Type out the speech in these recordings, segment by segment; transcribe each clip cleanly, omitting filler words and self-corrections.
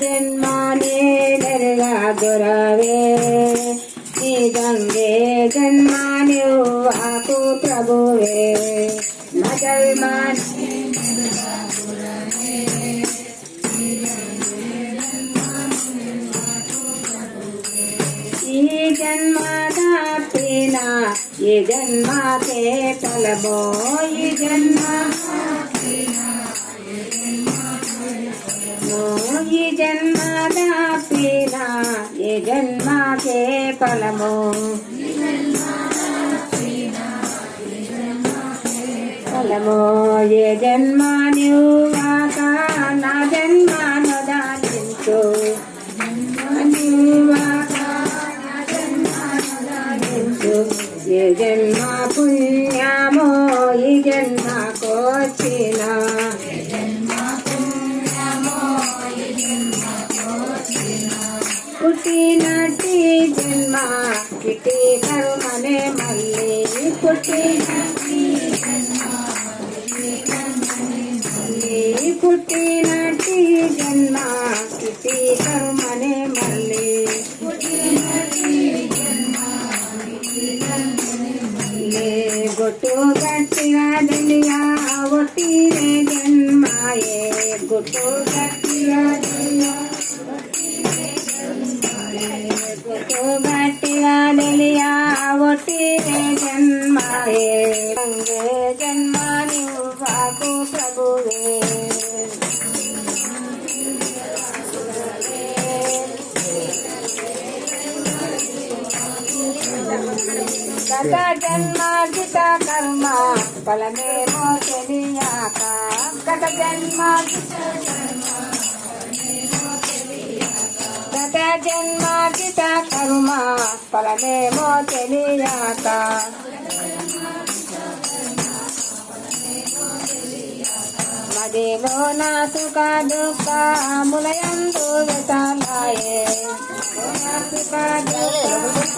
జన్మానే నెరుగా గురవే నిజంగే జన్మానివ్వాకు ప్రభువే నా జన్మానే ఈ జన్మ దాపినా ఈ జన్మకే ఫలమో ఈ జన్మ ఈ జన్మ దాపినా ఈ జన్మకే ఫలమో ఫలమో ఏ జన్మ నువ్వాక నా జన్మను దాటించు ఏ జన్మ పుణ్యమో ఈ జన్మకొచ్చిన పుట్టినట్టి జన్మ కిటి కర్మనే మళ్ళీ పుట్టినట్టి జన్మ కిటి కర్మనే మళ్ళీ గుట్టు గట్టిగా దిలియా ఒట్టిరే జన్మాయే గుట్టు గట్టిగా గుట్టు గట్టిగా దిలియా ఒట్టిరే జన్మాయే గంగే జన్మానివ్వాకు ప్రభువే గత జన్మార్జిత కర్మ ఫలమేమో తెలియక గత జన్మార్జిత కర్మ ఫలమేమో తెలియక మదిలో నా సుఖ దుఃఖ ములయందు వెతలాయే సుఖ దుఃఖ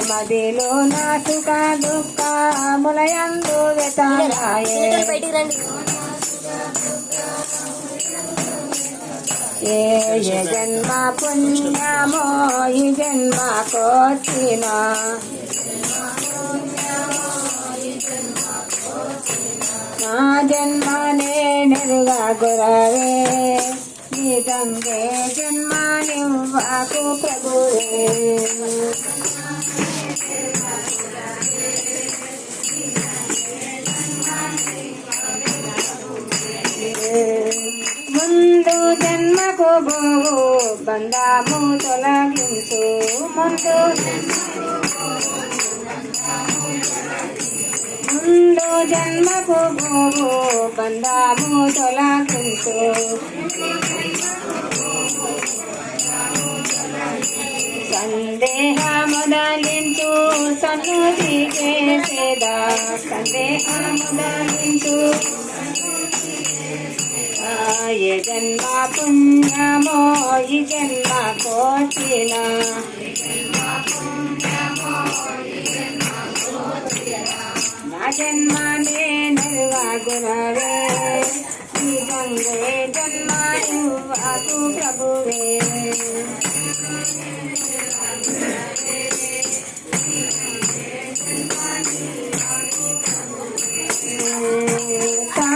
మదిలో నా సుఖ దుఃఖ ములయందు వెతలాయే ఏ జన్మ పుణ్యమో ఈ జన్మకొచ్చిన నా జన్మనే నెరుగా గురవే నిజంగే జన్మానివ్వాకు ప్రభువే ముందు జన్మకు బంధము తొలగించు ముందు జన్మకు బంధము తొలగించు సందేహ మొదలించు సన్నుతి చేసేదా సందేహ మొదలించు ఏ జన్మ పుణ్యమో ఈ జన్మకొచ్చిన నా జన్మనే నెరుగా గురవే ఈ గంగే జన్మానివ్వాకు ప్రభువే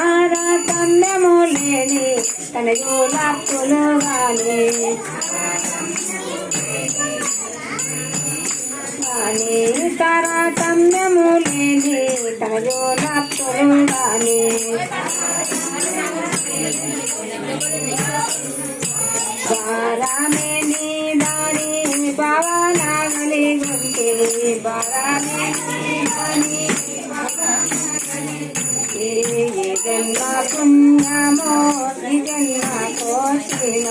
తారతమ్యము లేని తనయు లక్కులు గాని తారతమ్యము లేని తనయు లక్కులు గాని బారామే నీ దాని భావనాగలి గుంటి బారామే ఏ జన్మ పుణ్యమో ఈ జన్మకొచ్చిన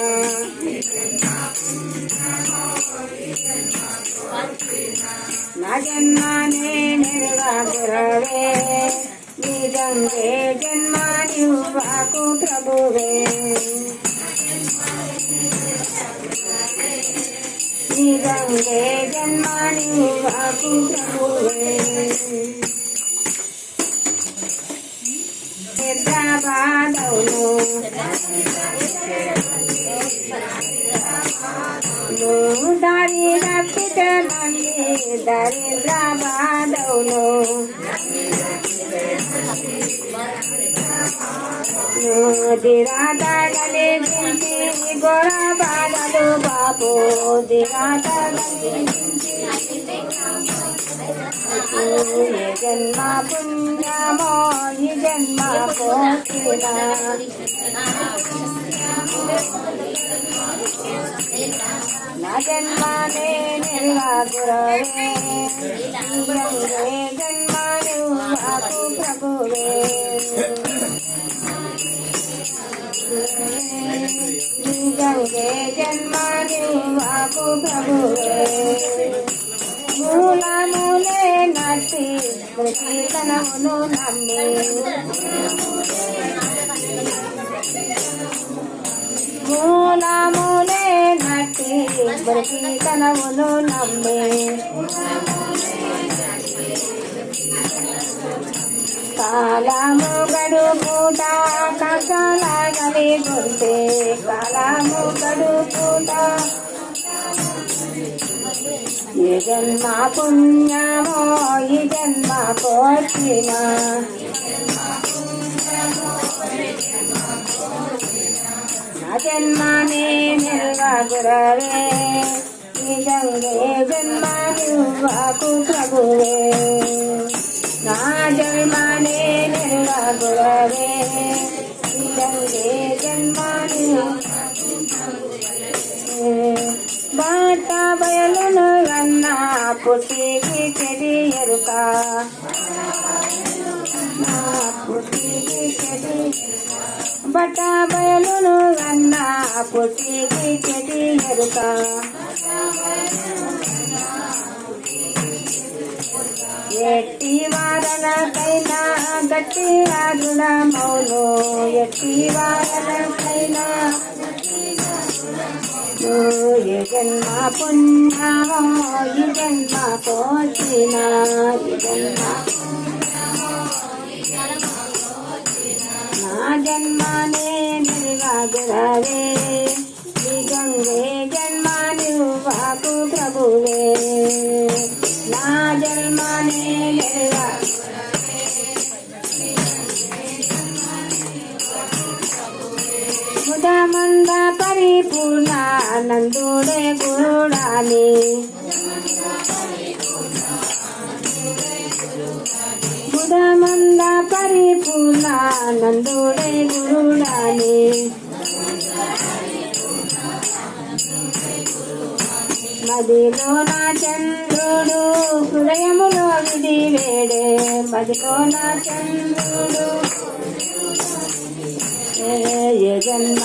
నా జన్మనే నెరుగా గురవే నిజంగే జన్మానివ్వాకు ప్రభువే నిజంగే జన్మానివ్వాకు ప్రభువే నిద్రబాధవును మంది దరిద్ర బాధవులు దిరాటగలి గొర బాధలు బాపు దిరాటగలి ఏ జన్మ పుణ్యమో ఈ జన్మ పోకిన నా జన్మనే నిర్వాగురవే జన్మను వాకు ప్రభువే గంగే జన్మను వాకు ప్రభువే మూలములే నటి కీర్తనమును నమ్మి మూలములే నటి కీర్తనమును నమ్మి కాలము గడుపుట కసలగలి గుంటే కాలము గడుపుట ఏ జన్మ పుణ్యమో ఈ జన్మ కోసిన నా జన్మనే నిర్వగురవే ఈ గంగే జన్మ నిర్వాకు ప్రభువే నా జన్మనే నిర్వగురవే ఈ గంగే జన్మ బాట బయలును అన్న పుట్టికి చెడి ఎరుక పుట్టికి చెడి బట్ట బయలును అన్న పుట్టికి చెడి ఎరుక ఎట్టి వారలకైనా గట్టి రాజుల మౌను ఎట్టి వారలకైనా ఏ జన్మ పుణ్యమో ఈ జన్మ కోసిన ఈ జన్మ నా జన్మనే నిర్వాగురవే ఈ గంగే జన్మ నిర్వాకు ప్రభువే నా జన్మనే ముదమంద పరిపూర్ణ నందుడే గురుడాని ముదమంద పరిపూర్ణ నందుడే గురుడాని మదిలో నా చంద్రుడు హృదయములో విధి వేడే మదిలో నా చంద్రుడు ఏ జన్మ